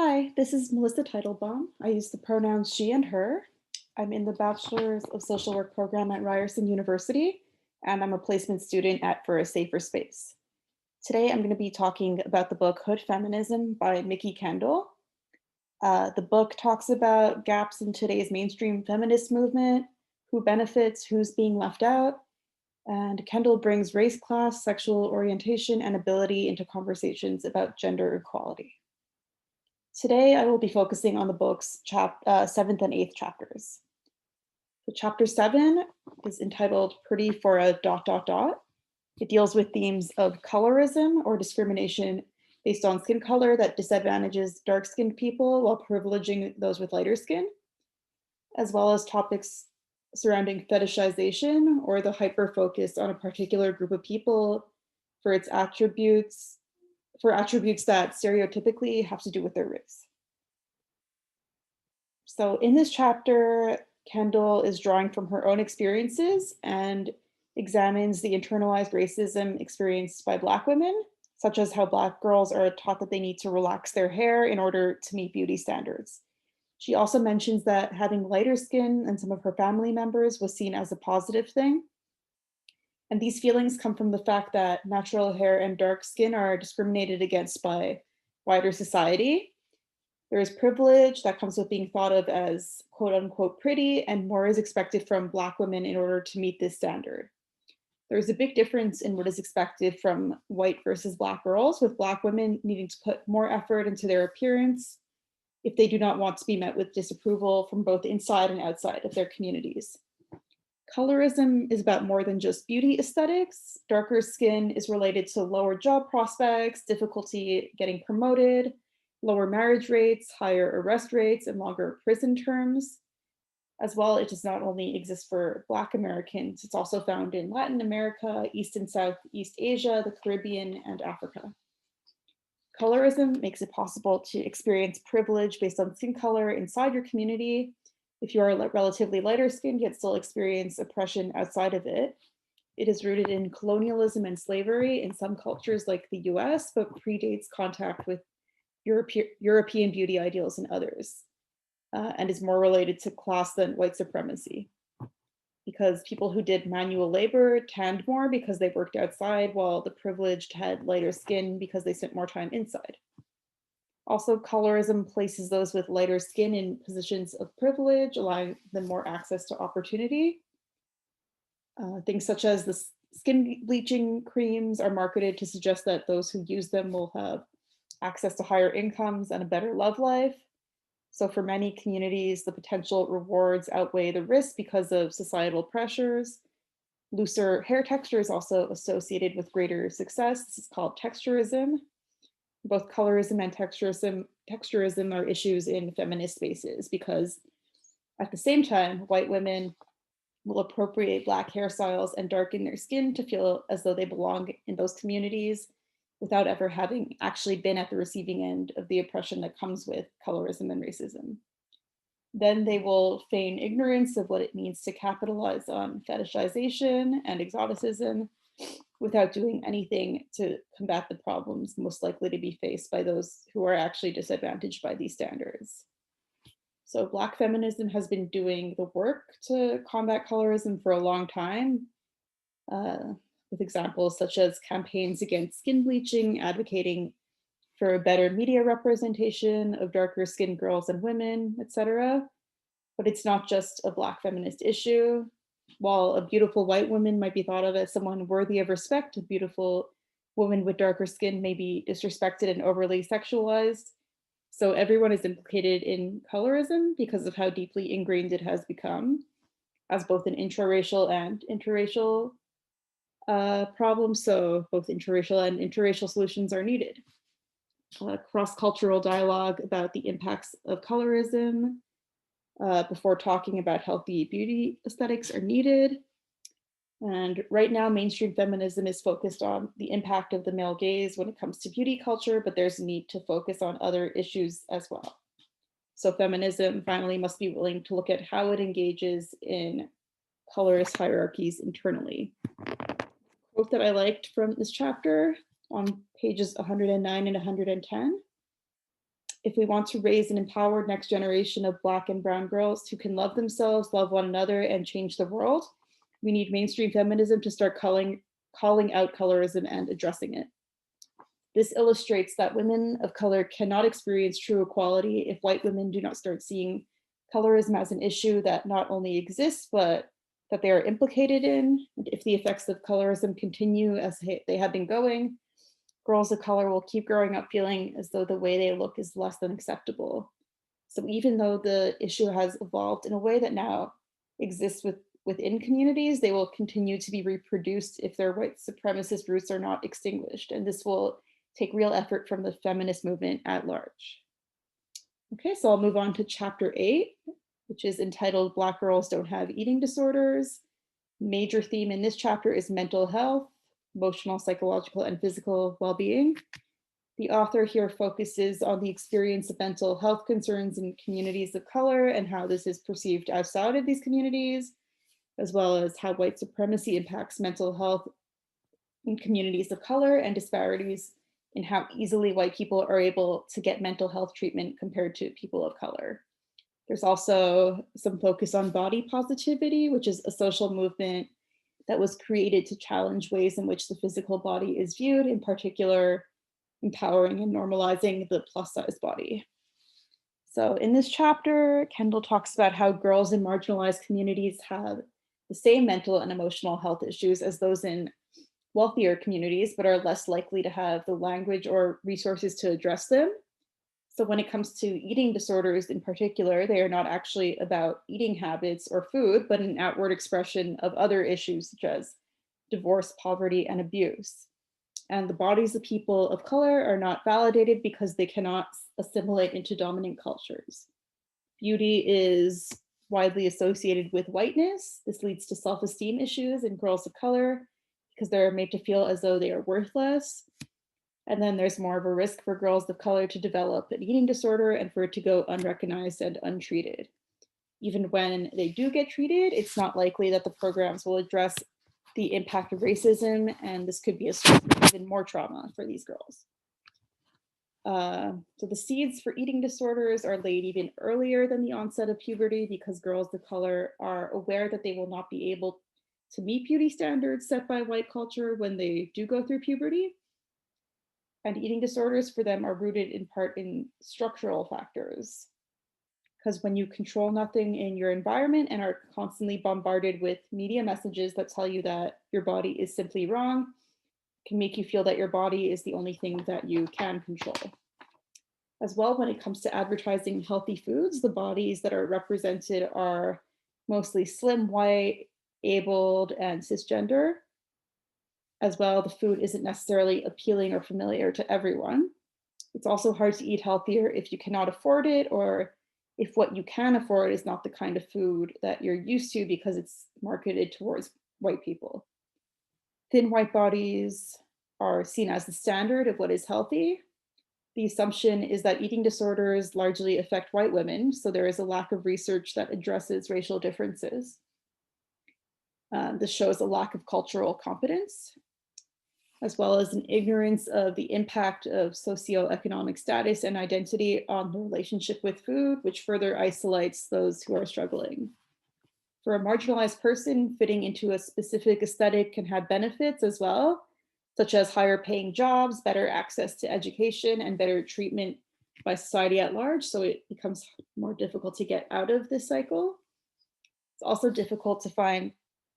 Hi, this is Melissa Teitelbaum. I use the pronouns she and her. I'm in the Bachelor's of Social Work program at Ryerson University, and I'm a placement student at For a Safer Space. Today, I'm going to be talking about the book Hood Feminism by Mikki Kendall. The book talks about gaps in today's mainstream feminist movement, who benefits, who's being left out, and Kendall brings race, class, sexual orientation, and ability into conversations about gender equality. Today, I will be focusing on the book's seventh and eighth chapters. So chapter 7 is entitled Pretty for a dot dot dot. It deals with themes of colorism or discrimination based on skin color that disadvantages dark-skinned people while privileging those with lighter skin, as well as topics surrounding fetishization or the hyper-focus on a particular group of people for its attributes that stereotypically have to do with their race. So in this chapter, Kendall is drawing from her own experiences and examines the internalized racism experienced by Black women, such as how Black girls are taught that they need to relax their hair in order to meet beauty standards. She also mentions that having lighter skin and some of her family members was seen as a positive thing. And these feelings come from the fact that natural hair and dark skin are discriminated against by wider society. There is privilege that comes with being thought of as quote unquote pretty, and more is expected from Black women in order to meet this standard. There's a big difference in what is expected from white versus Black girls, with Black women needing to put more effort into their appearance if they do not want to be met with disapproval from both inside and outside of their communities. Colorism is about more than just beauty aesthetics. Darker skin is related to lower job prospects, difficulty getting promoted, lower marriage rates, higher arrest rates, and longer prison terms. As well, it does not only exist for Black Americans, it's also found in Latin America, East and Southeast Asia, the Caribbean, and Africa. Colorism makes it possible to experience privilege based on skin color inside your community. If you are relatively lighter skinned, yet still experience oppression outside of it. It is rooted in colonialism and slavery in some cultures like the US, but predates contact with European beauty ideals in others, and is more related to class than white supremacy. Because people who did manual labor tanned more because they worked outside, while the privileged had lighter skin because they spent more time inside. Also, colorism places those with lighter skin in positions of privilege, allowing them more access to opportunity. Things such as the skin bleaching creams are marketed to suggest that those who use them will have access to higher incomes and a better love life. So for many communities, the potential rewards outweigh the risks because of societal pressures. Looser hair texture is also associated with greater success. This is called texturism. Both colorism and texturism are issues in feminist spaces because at the same time, white women will appropriate Black hairstyles and darken their skin to feel as though they belong in those communities without ever having actually been at the receiving end of the oppression that comes with colorism and racism. Then they will feign ignorance of what it means to capitalize on fetishization and exoticism without doing anything to combat the problems most likely to be faced by those who are actually disadvantaged by these standards. So Black feminism has been doing the work to combat colorism for a long time, with examples such as campaigns against skin bleaching, advocating for a better media representation of darker skinned girls and women, etc. But it's not just a Black feminist issue. While a beautiful white woman might be thought of as someone worthy of respect, a beautiful woman with darker skin may be disrespected and overly sexualized. So everyone is implicated in colorism because of how deeply ingrained it has become as both an intraracial and interracial problem. So both intraracial and interracial solutions are needed. Cross-cultural dialogue about the impacts of colorism before talking about healthy beauty aesthetics are needed. And right now, mainstream feminism is focused on the impact of the male gaze when it comes to beauty culture, but there's a need to focus on other issues as well. So feminism finally must be willing to look at how it engages in colorist hierarchies internally. Quote that I liked from this chapter on pages 109 and 110 If we want to raise an empowered next generation of Black and brown girls who can love themselves, love one another, and change the world, we need mainstream feminism to start calling out colorism and addressing it. This illustrates that women of color cannot experience true equality if white women do not start seeing colorism as an issue that not only exists, but that they are implicated in. And if the effects of colorism continue as they have been going, girls of color will keep growing up feeling as though the way they look is less than acceptable. So even though the issue has evolved in a way that now exists within communities, they will continue to be reproduced if their white supremacist roots are not extinguished. And this will take real effort from the feminist movement at large. Okay, so I'll move on to chapter 8, which is entitled Black Girls Don't Have Eating Disorders. Major theme in this chapter is mental health, emotional, psychological, and physical well-being. The author here focuses on the experience of mental health concerns in communities of color and how this is perceived outside of these communities, as well as how white supremacy impacts mental health in communities of color and disparities in how easily white people are able to get mental health treatment compared to people of color. There's also some focus on body positivity, which is a social movement that was created to challenge ways in which the physical body is viewed, in particular, empowering and normalizing the plus size body. So in this chapter, Kendall talks about how girls in marginalized communities have the same mental and emotional health issues as those in wealthier communities, but are less likely to have the language or resources to address them. So when it comes to eating disorders in particular, they are not actually about eating habits or food, but an outward expression of other issues such as divorce, poverty, and abuse. And the bodies of people of color are not validated because they cannot assimilate into dominant cultures. Beauty is widely associated with whiteness. This leads to self-esteem issues in girls of color because they're made to feel as though they are worthless. And then there's more of a risk for girls of color to develop an eating disorder and for it to go unrecognized and untreated. Even when they do get treated, it's not likely that the programs will address the impact of racism, and this could be a source of even more trauma for these girls. So the seeds for eating disorders are laid even earlier than the onset of puberty because girls of color are aware that they will not be able to meet beauty standards set by white culture when they do go through puberty. And eating disorders for them are rooted in part in structural factors. Because when you control nothing in your environment and are constantly bombarded with media messages that tell you that your body is simply wrong, it can make you feel that your body is the only thing that you can control. As well, when it comes to advertising healthy foods, the bodies that are represented are mostly slim, white, abled, and cisgender. As well, the food isn't necessarily appealing or familiar to everyone. It's also hard to eat healthier if you cannot afford it, or if what you can afford is not the kind of food that you're used to because it's marketed towards white people. Thin white bodies are seen as the standard of what is healthy. The assumption is that eating disorders largely affect white women, so there is a lack of research that addresses racial differences. This shows a lack of cultural competence, as well as an ignorance of the impact of socioeconomic status and identity on the relationship with food, which further isolates those who are struggling. For a marginalized person, fitting into a specific aesthetic can have benefits as well, such as higher paying jobs, better access to education, and better treatment by society at large. So it becomes more difficult to get out of this cycle. It's also difficult to find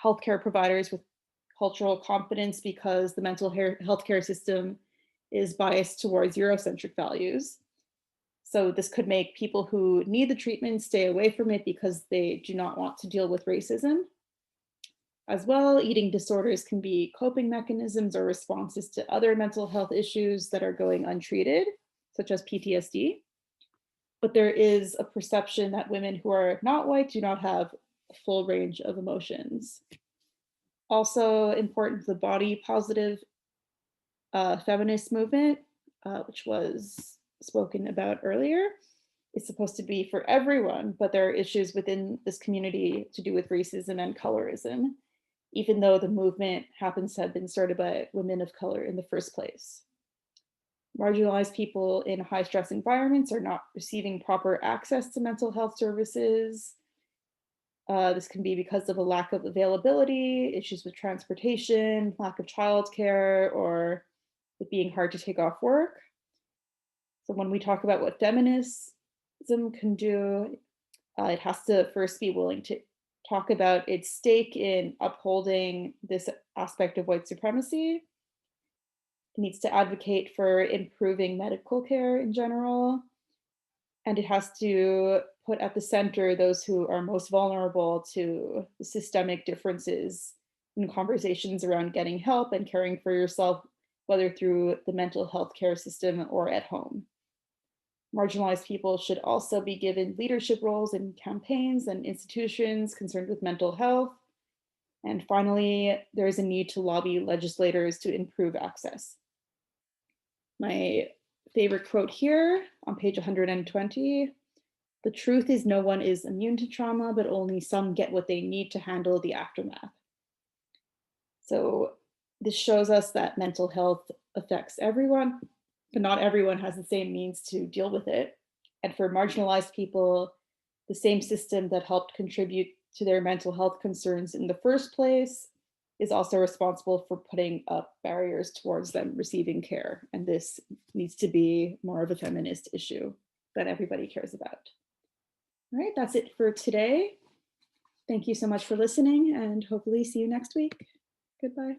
healthcare providers with cultural competence because the mental health care system is biased towards Eurocentric values. So this could make people who need the treatment stay away from it because they do not want to deal with racism. As well, eating disorders can be coping mechanisms or responses to other mental health issues that are going untreated, such as PTSD. But there is a perception that women who are not white do not have a full range of emotions. Also important, the body positive feminist movement, which was spoken about earlier, is supposed to be for everyone, but there are issues within this community to do with racism and colorism, even though the movement happens to have been started by women of color in the first place. Marginalized people in high stress environments are not receiving proper access to mental health services. This can be because of a lack of availability, issues with transportation, lack of childcare, or it being hard to take off work. So when we talk about what feminism can do, it has to first be willing to talk about its stake in upholding this aspect of white supremacy. It needs to advocate for improving medical care in general, and it has to put at the center those who are most vulnerable to the systemic differences in conversations around getting help and caring for yourself, whether through the mental health care system or at home. Marginalized people should also be given leadership roles in campaigns and institutions concerned with mental health. And finally, there is a need to lobby legislators to improve access. My favorite quote here on page 120: "The truth is no one is immune to trauma, but only some get what they need to handle the aftermath." So this shows us that mental health affects everyone, but not everyone has the same means to deal with it. And for marginalized people, the same system that helped contribute to their mental health concerns in the first place is also responsible for putting up barriers towards them receiving care. And this needs to be more of a feminist issue that everybody cares about. All right, that's it for today. Thank you so much for listening, and hopefully see you next week. Goodbye.